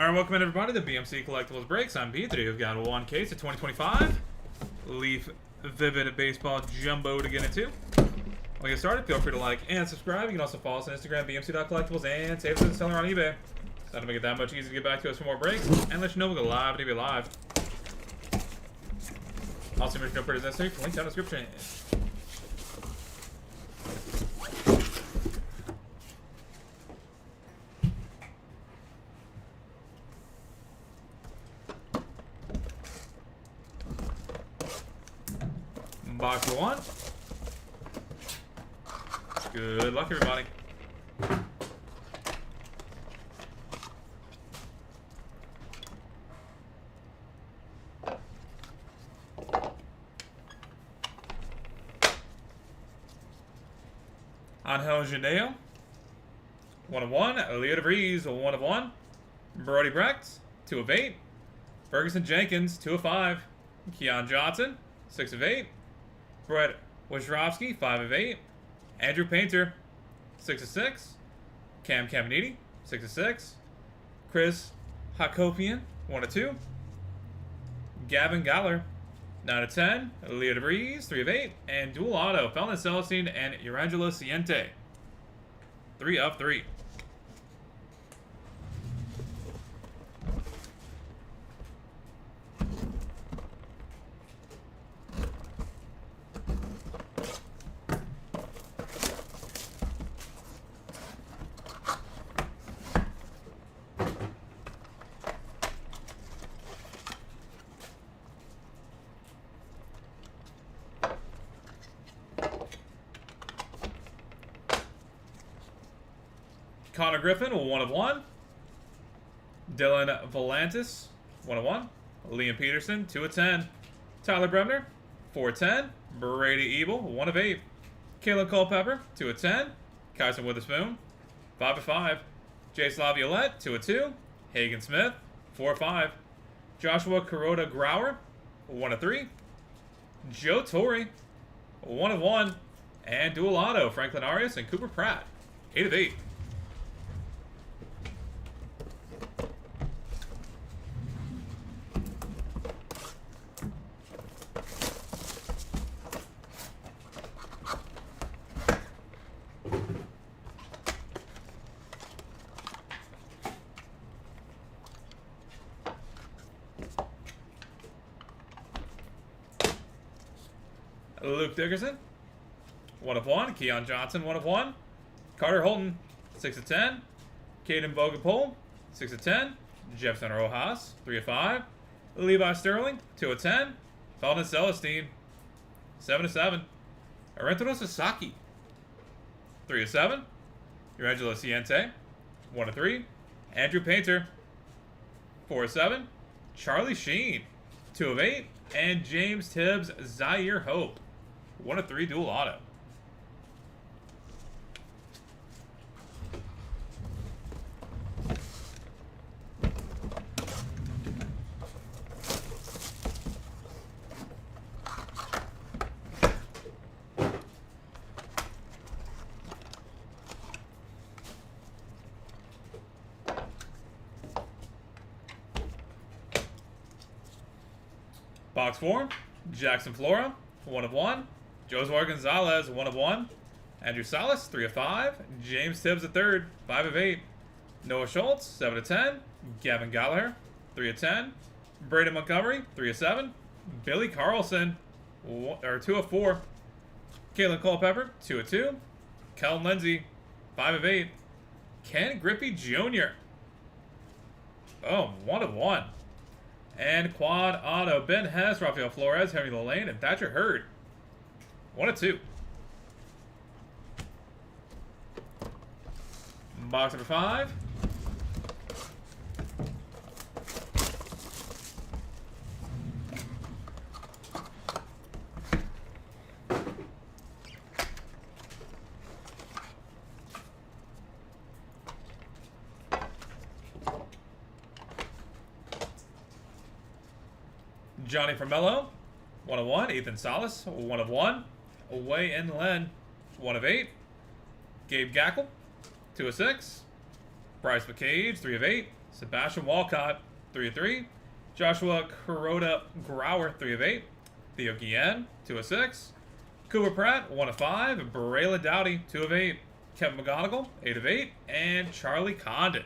Alright, welcome in everybody to BMC Collectibles Breaks. I'm Pete. Today we've got one case of 2025 Leaf Vivid Baseball Jumbo to get into. We'll get started. Feel free to like and subscribe. You can also follow us on Instagram, bmc.collectibles, and save us as a seller on eBay. That'll make it that much easier to get back to us for more breaks and let you know we'll go live and be live. Also, make no purchase necessary. Link down in the description. Box one. Good luck, everybody. Angel Janeo, 1 of 1. Leo DeVries, 1 of 1. Brody Brecht, 2 of 8. Ferguson Jenkins, 2 of 5. Keon Johnson, 6 of 8. Brett Wojciechowski, 5 of 8. Andrew Painter, 6 of 6. Cam Caminiti, 6 of 6. Chris Hakopian, 1 of 2. Gavin Galler, 9 of 10. Leo DeVries, 3 of 8. And dual auto, Felton Celestine and Urangelo Siente, 3 of 3. Connor Griffin, 1 of 1. Dylan Volantis, 1 of 1. Liam Peterson, 2 of 10. Tyler Bremner, 4 of 10. Brady Ebel, 1 of 8. Caleb Culpepper, 2 of 10. Kyson Witherspoon, 5 of 5. Jace Laviolette, 2 of 2. Hagen Smith, 4 of 5. Joshua Kuroda Grauer, 1 of 3. Joe Torre, 1 of 1. And dual auto, Franklin Arias and Cooper Pratt, 8 of 8. Luke Dickerson, 1 of 1. Keon Johnson, 1 of 1. Carter Holton, 6 of 10. Caden Bogapole, 6 of 10. Jefferson Rojas, 3 of 5. Levi Sterling, 2 of 10. Felton Celestine, 7 of 7. Arentano Sasaki, 3 of 7. Urangelo Siente, 1 of 3. Andrew Painter, 4 of 7. Charlie Sheen, 2 of 8. And James Tibbs Zaire Hope, 1 of 3 dual auto. Box 4, Jackson Flora, 1 of 1. Joswar Gonzalez, 1 of 1. Andrew Salas, 3 of 5. James Tibbs III, 5 of 8. Noah Schultz, 7 of 10. Gavin Gallagher, 3 of 10. Braden Montgomery, 3 of 7. Billy Carlson, 2 of 4. Kalen Culpepper, 2 of 2. Kellen Lindsay, 5 of 8. Ken Griffey Jr., 1 of 1. And quad auto, Ben Hess, Rafael Flores, Henry Lane, and Thatcher Hurd, 1 of 2. Box number 5. Johnny Formello, 1 of 1. Ethan Salas, 1 of 1. Wei En Len, 1 of 8. Gabe Gackle, 2 of 6. Bryce McCage, 3 of 8. Sebastian Walcott, 3 of 3. Joshua Kuroda Grauer, 3 of 8. Theo Guillen, 2 of 6. Cooper Pratt, 1 of 5. Braylon Dowdy, 2 of 8. Kevin McGonigal, 8 of 8. And Charlie Condon,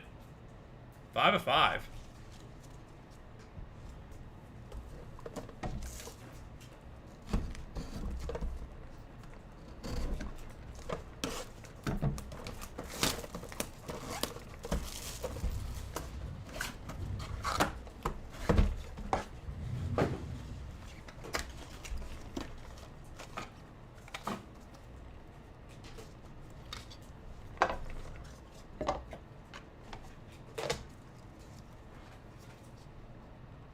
5 of 5.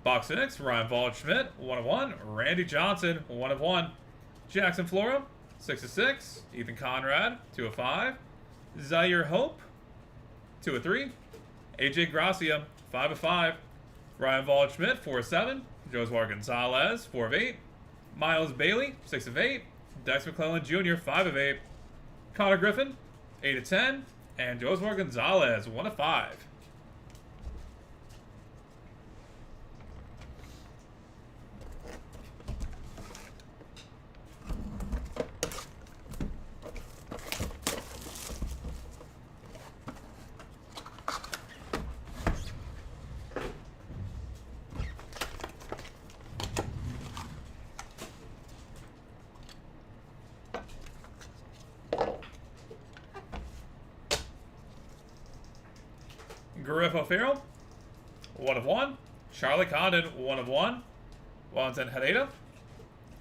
Box 6, Ryan Waldschmidt, 1 of 1. Randy Johnson, 1 of 1. Jackson Flora, 6 of 6. Ethan Conrad, 2 of 5. Zaire Hope, 2 of 3. AJ Gracia, 5 of 5. Ryan Waldschmidt, 4 of 7. Joswar Gonzalez, 4 of 8. Miles Bailey, 6 of 8. Dex McClellan Jr., 5 of 8. Connor Griffin, 8 of 10. And Joswar Gonzalez, 1 of 5. Griffo Farrell, 1 of 1. Charlie Condon, 1 of 1. Wellington Herrera,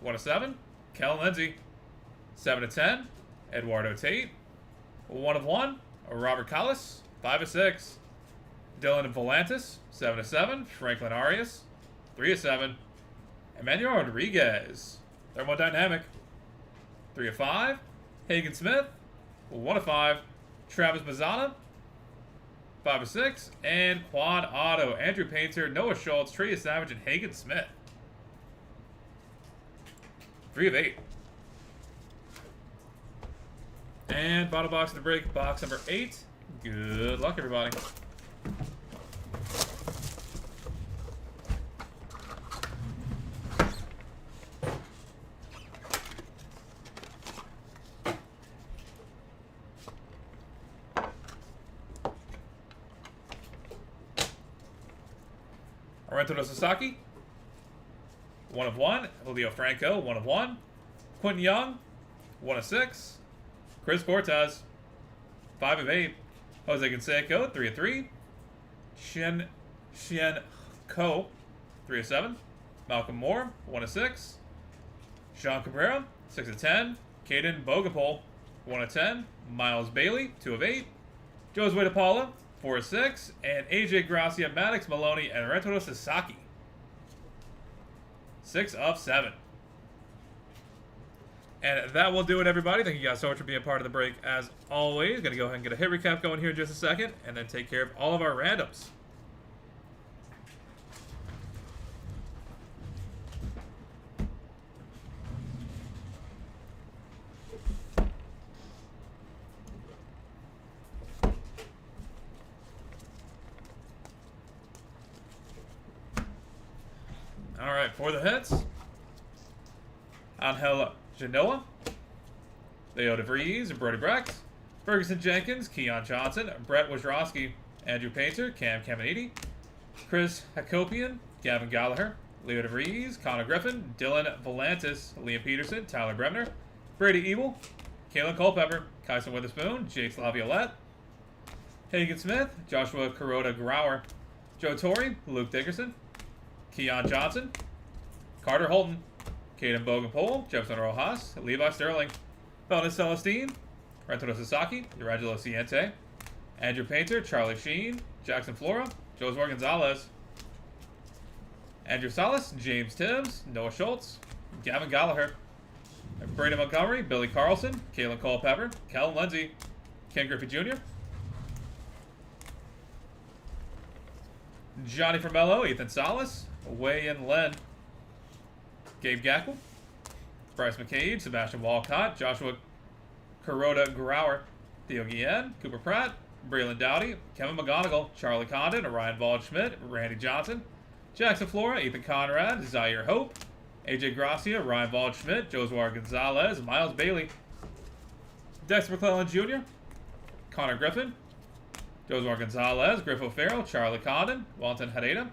1 of 7. Kellen Lindsay, 7 of 10. Eduardo Tate, 1 of 1. Robert Collis, 5 of 6. Dylan Volantis, 7 of 7. Franklin Arias, 3 of 7. Emmanuel Rodriguez, Thermodynamic, 3 of 5. Hagen Smith, 1 of 5. Travis Mazzana, 5 of 6. And Quad Auto, Andrew Painter, Noah Schultz, Trey Savage, and Hagen Smith, 3 of 8. And bottom box of the break, box number 8. Good luck, everybody. Arento Sasaki, 1 of 1. Julio Franco, 1 of 1. Quentin Young, 1 of 6. Chris Cortez, 5 of 8. Jose Canseco, 3 of 3. Shen Ko, 3 of 7. Malcolm Moore, 1 of 6. Sean Cabrera, 6 of 10. Caden Bogapol, 1 of 10. Miles Bailey, 2 of 8. Josue De Paula, 4 of 6. And AJ Gracia, Maddox Maloney, and Arento Sasaki, 6 of 7. And that will do it, everybody. Thank you guys so much for being part of the break, as always. Going to go ahead and get a hit recap going here in just a second, and then take care of all of our randoms. All right, for the hits, Angel Genoa, Leo DeVries, Brody Brecht, Ferguson Jenkins, Keon Johnson, Brett Wojrowski, Andrew Painter, Cam Caminiti, Chris Hakopian, Gavin Gallagher, Leo DeVries, Connor Griffin, Dylan Volantis, Liam Peterson, Tyler Bremner, Brady Ebel, Kalen Culpepper, Kyson Witherspoon, Jake Laviolette, Hagen Smith, Joshua Kuroda Grauer, Joe Torre, Luke Dickerson, Keon Johnson, Carter Holton, Caden Bogenpole, Jefferson Rojas, Levi Sterling, Belnis Celestine, Rento Sasaki, Urangelo Ciente, Andrew Painter, Charlie Sheen, Jackson Flora, Joswar Gonzalez, Andrew Salas, James Tibbs, Noah Schultz, Gavin Gallagher, Brandon Montgomery, Billy Carlson, Kalen Culpepper, Kellen Lindsay, Ken Griffey Jr., Johnny Formello, Ethan Salas, Wei-Yin Len, Gabe Gackle, Bryce McCage, Sebastian Walcott, Joshua Kuroda Grauer, Theo Guillen, Cooper Pratt, Braylon Dowdy, Kevin McGonigal, Charlie Condon, Ryan Waldschmidt, Randy Johnson, Jackson Flora, Ethan Conrad, Zaire Hope, AJ Gracia, Ryan Waldschmidt, Josuar Gonzalez, Miles Bailey, Dexter McClellan Jr., Connor Griffin, Josuar Gonzalez, Griff O'Farrell, Charlie Condon, Walton Herrera,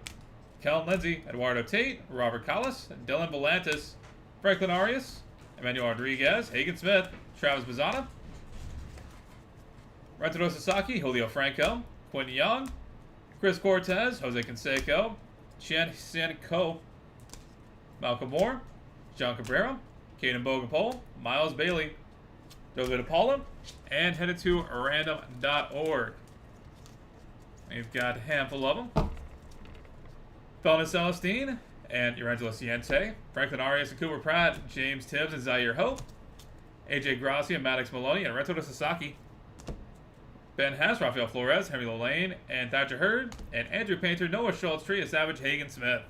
Kellen Lindsay, Eduardo Tate, Robert Collis, Dylan Volantis, Franklin Arias, Emmanuel Rodriguez, Hagen Smith, Travis Bazzana, Rentado Sasaki, Julio Franco, Quentin Young, Chris Cortez, Jose Canseco, Chen Ko, Malcolm Moore, John Cabrera, Caden Bogapole, Miles Bailey, David Apollo, and headed to random.org. We've got a handful of them. Felton Celestine and Urangelo Ciente, Franklin Arias and Cooper Pratt, James Tibbs and Zaire Hope, AJ Gracia, Maddox Maloney, and Rentado Sasaki. Ben Hess, Rafael Flores, Henry Lane, and Thatcher Hurd, and Andrew Painter, Noah Schultz, Tria Savage, Hagen Smith.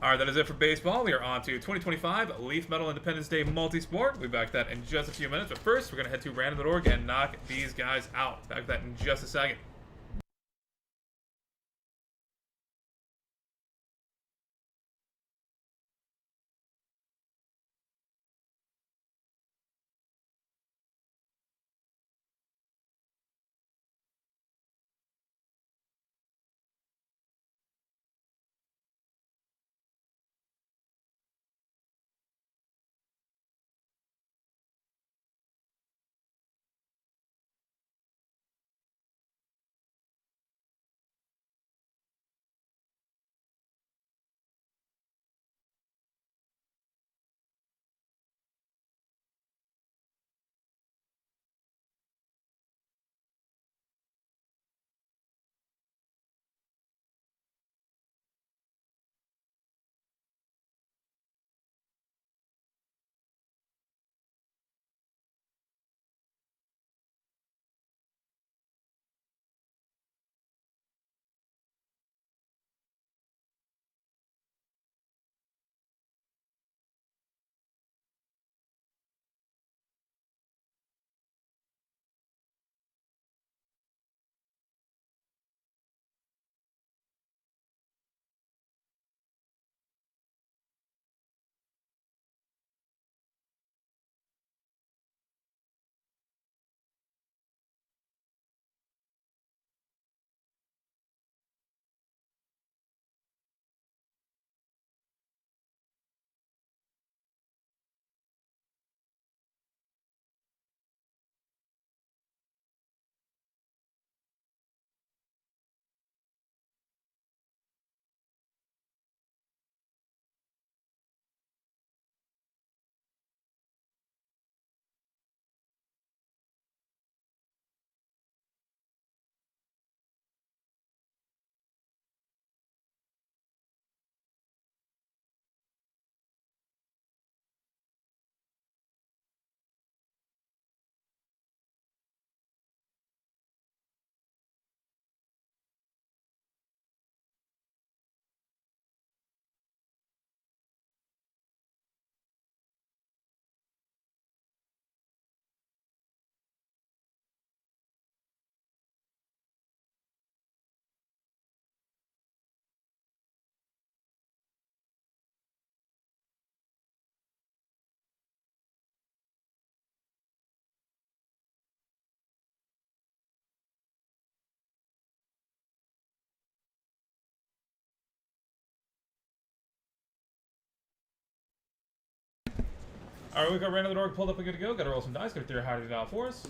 Alright, that is it for baseball. We are on to 2025 Leaf Metal Independence Day Multisport. We'll be back to that in just a few minutes, but first we're going to head to random.org and knock these guys out. Back to that in just a second. Alright, we got random.org pulled up and good to go. Got to roll some dice. Got to throw a high dial for us.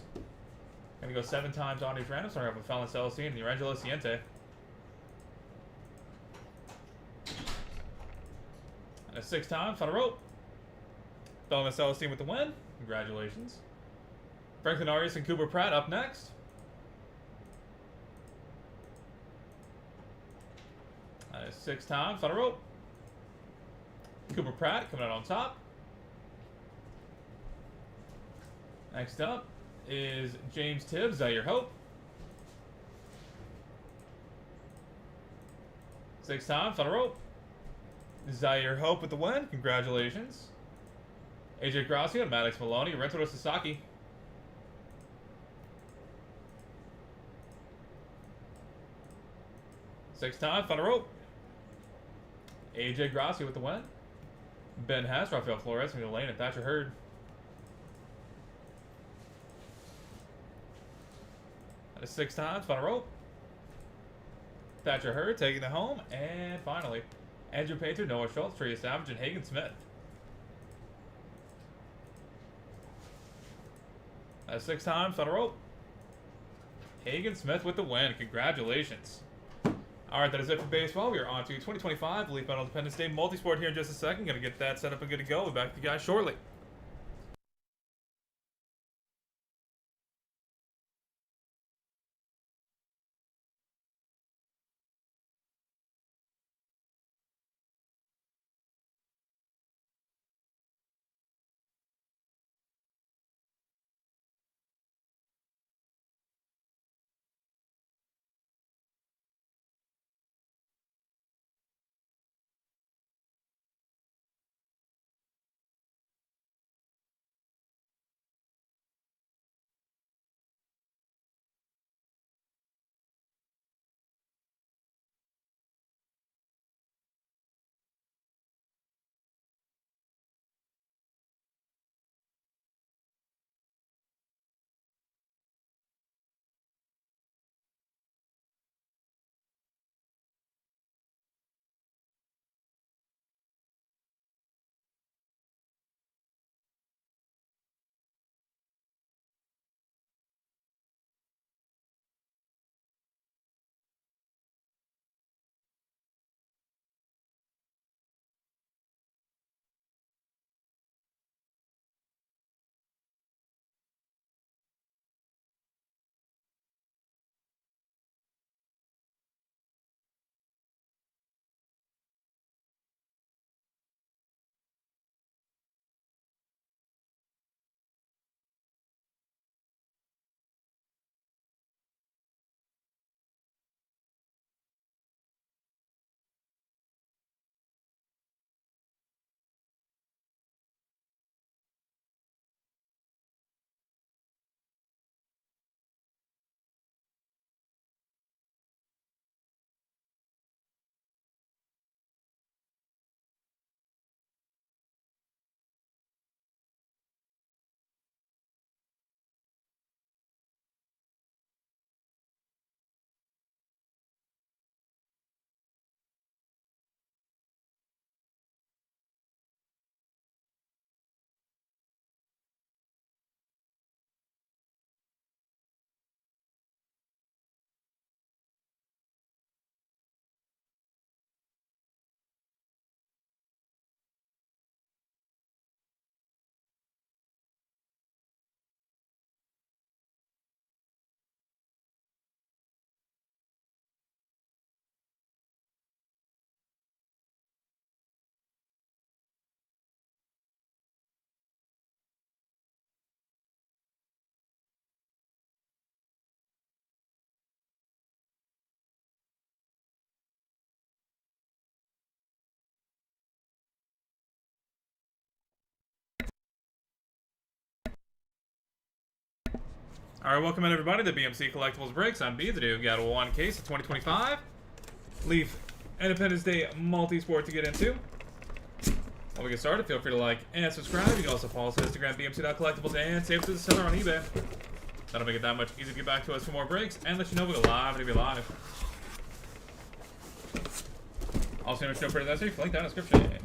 Gonna go 7 times on each random, starting off with Felton Celestine and Urangelo Ciente. And a 6 times on a rope. Felton Celestine with the win. Congratulations. Franklin Arias and Cooper Pratt up next. And a 6 times on a rope. Cooper Pratt coming out on top. Next up is James Tibbs, Zaire Hope. 6 times on a rope. Zaire Hope with the win. Congratulations. AJ Gracia, Maddox Maloney, Rentado Sasaki. 6 times, final rope. AJ Grassi with the win. Ben Hess, Rafael Flores, from the lane, and Thatcher Hurd. That is 6 times, final rope. Thatcher Hurd taking it home. And finally, Andrew Painter, Noah Schultz, Trey Savage, and Hagen Smith. That's 6 times, final rope. Hagen Smith with the win. Congratulations. Alright, that is it for baseball. We are on to 2025 Leaf Metal Independence Day Multisport here in just a second. Gonna get that set up and good to go. We'll be back to you guys shortly. Alright, welcome in everybody to BMC Collectibles Breaks. I'm B, the dude. Got one case of 2025 Leaf Independence Day Multi-Sport to get into. While we get started, feel free to like and subscribe. You can also follow us on Instagram, bmc.collectibles, and save us to the seller on eBay. That'll make it that much easier to get back to us for more breaks and let you know we go live and be live. Also, no show for that, so you can link down in the description.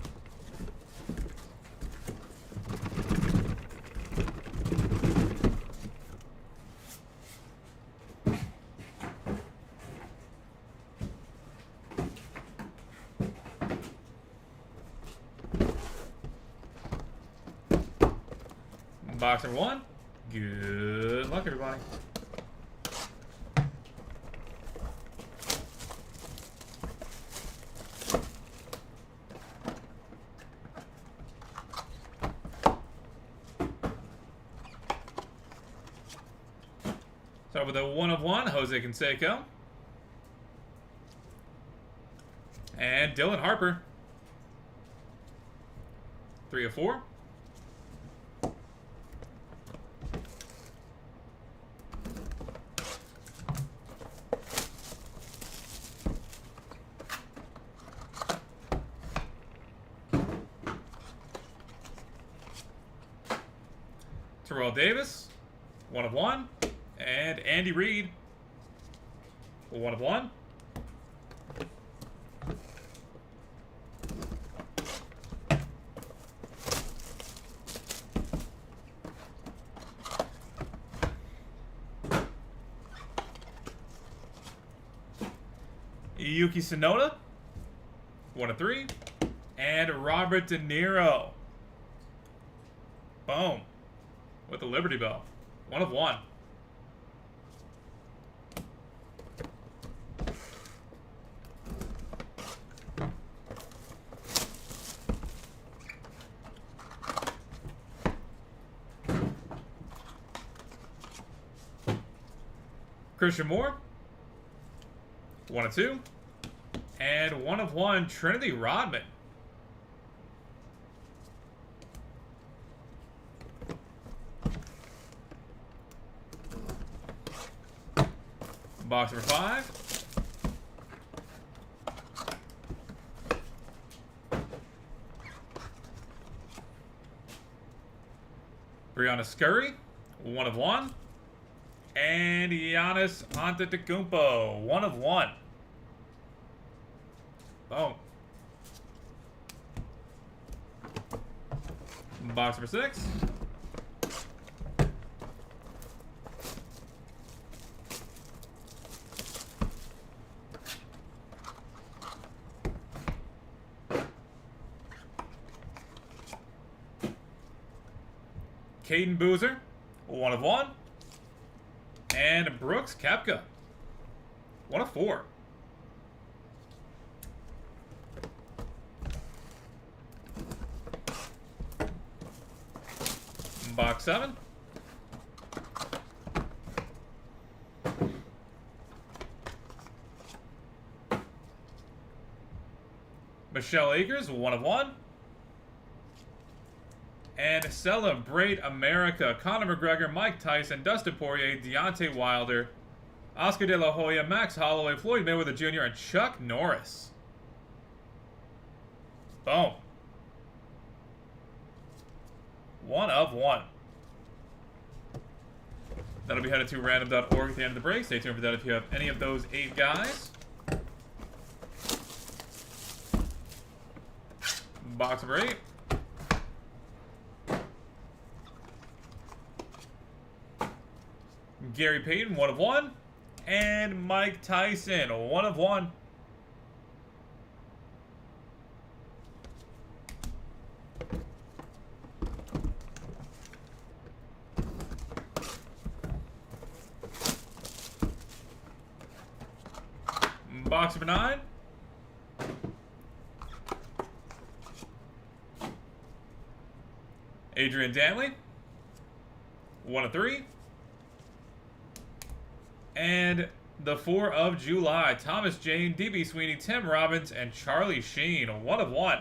Box number 1. Good luck, everybody. Start with a 1 of 1, Jose Canseco. And Dylan Harper. 3 of 4. Terrell Davis, 1 of 1. And Andy Reid, 1 of 1. Yuki Tsunoda, 1 of 3. And Robert De Niro. Boom. With the Liberty Bell. 1 of 1. Christian Moore, 1 of 2. And 1 of 1, Trinity Rodman. Box number 5. Brianna Scurry, 1 of 1. And Giannis Antetokounmpo, 1 of 1. Boom. Box number 6. Caden Boozer, 1 of 1. And Brooks Koepka, 1 of 4. Box 7. Michelle Akers, 1 of 1. And Celebrate America, Conor McGregor, Mike Tyson, Dustin Poirier, Deontay Wilder, Oscar De La Hoya, Max Holloway, Floyd Mayweather Jr., and Chuck Norris. Boom. 1 of 1. That'll be headed to random.org at the end of the break. Stay tuned for that if you have any of those 8 guys. Box number 8. Gary Payton, 1 of 1. And Mike Tyson, 1 of 1. Box number 9. Adrian Dantley, 1 of 3. And the 4 of July, Thomas Jane, DB Sweeney, Tim Robbins, and Charlie Sheen, 1 of 1.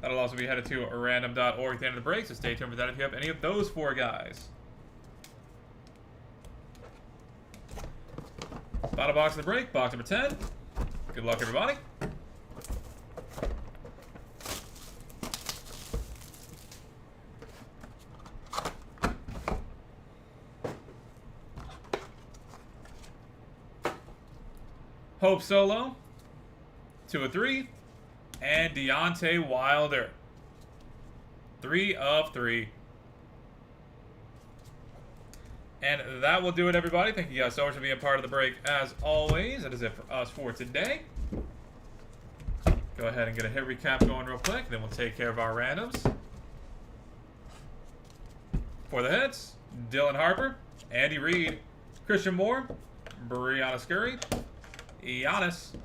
That'll also be headed to random.org at the end of the break, so stay tuned for that if you have any of those 4 guys. Final box of the break, box number 10. Good luck, everybody. Hope Solo, 2 of 3. And Deontay Wilder, 3 of 3. And that will do it, everybody. Thank you guys so much for being a part of the break. As always, that is it for us for today. Go ahead and get a hit recap going real quick, then we'll take care of our randoms. For the hits, Dylan Harper, Andy Reid, Christian Moore, Brianna Scurry, Giannis,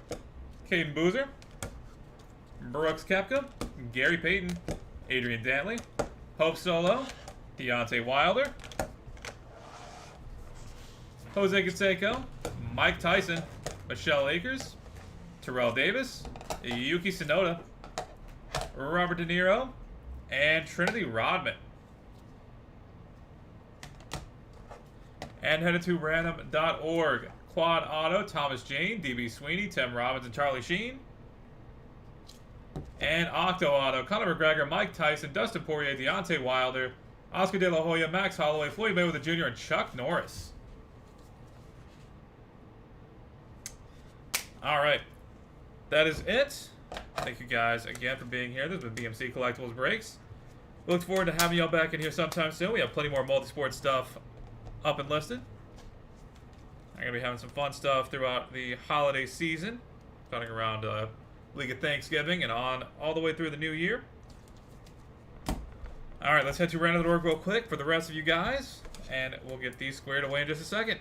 Caden Boozer, Brooks Koepka, Gary Payton, Adrian Dantley, Hope Solo, Deontay Wilder, Jose Canseco, Mike Tyson, Michelle Akers, Terrell Davis, Yuki Tsunoda, Robert De Niro, and Trinity Rodman. And headed to random.org. Quad Auto, Thomas Jane, DB Sweeney, Tim Robbins, and Charlie Sheen. And Octo Auto, Conor McGregor, Mike Tyson, Dustin Poirier, Deontay Wilder, Oscar De La Hoya, Max Holloway, Floyd Mayweather Jr., and Chuck Norris. Alright. That is it. Thank you guys again for being here. This has been BMC Collectibles Breaks. We look forward to having y'all back in here sometime soon. We have plenty more multi-sport stuff up and listed. I'm going to be having some fun stuff throughout the holiday season. Running around League of Thanksgiving and on all the way through the new year. Alright, let's head to Random Org real quick for the rest of you guys. And we'll get these squared away in just a second.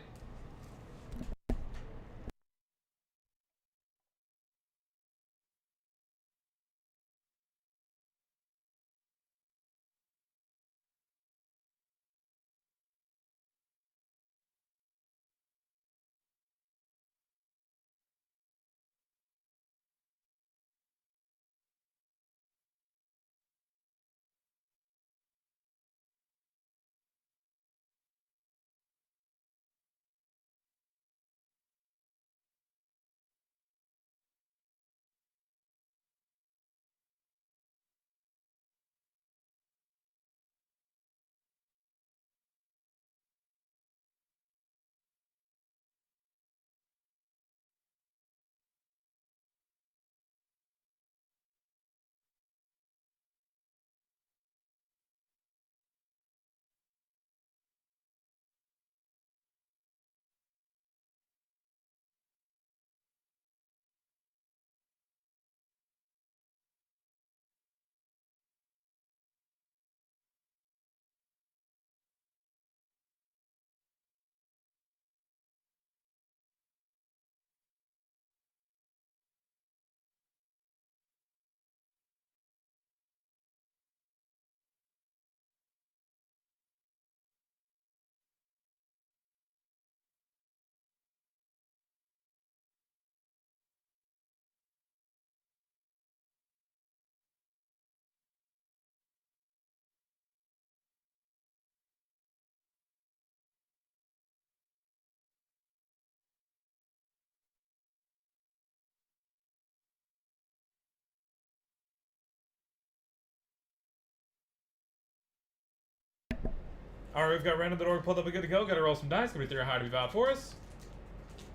Alright, we've got random.org pulled up and good to go. Got to roll some dice. Gonna be 3 or high to be valid for us.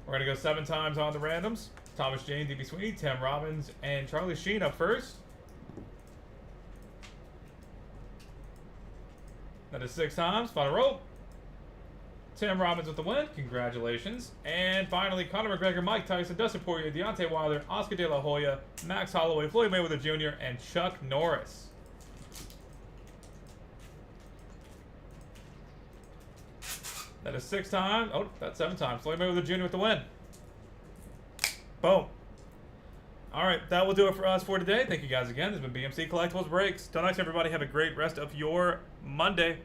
We're gonna go 7 times on the randoms. Thomas Jane, DB Sweeney, Tim Robbins, and Charlie Sheen up first. That is 6 times. Final roll. Tim Robbins with the win. Congratulations. And finally, Conor McGregor, Mike Tyson, Dustin Poirier, Deontay Wilder, Oscar De La Hoya, Max Holloway, Floyd Mayweather Jr., and Chuck Norris. That is 6 times. Oh, that's 7 times. Floyd Mayweather Jr. with the win. Boom. Alright, that will do it for us for today. Thank you guys again. This has been BMC Collectibles Breaks. Till next time, everybody, have a great rest of your Monday.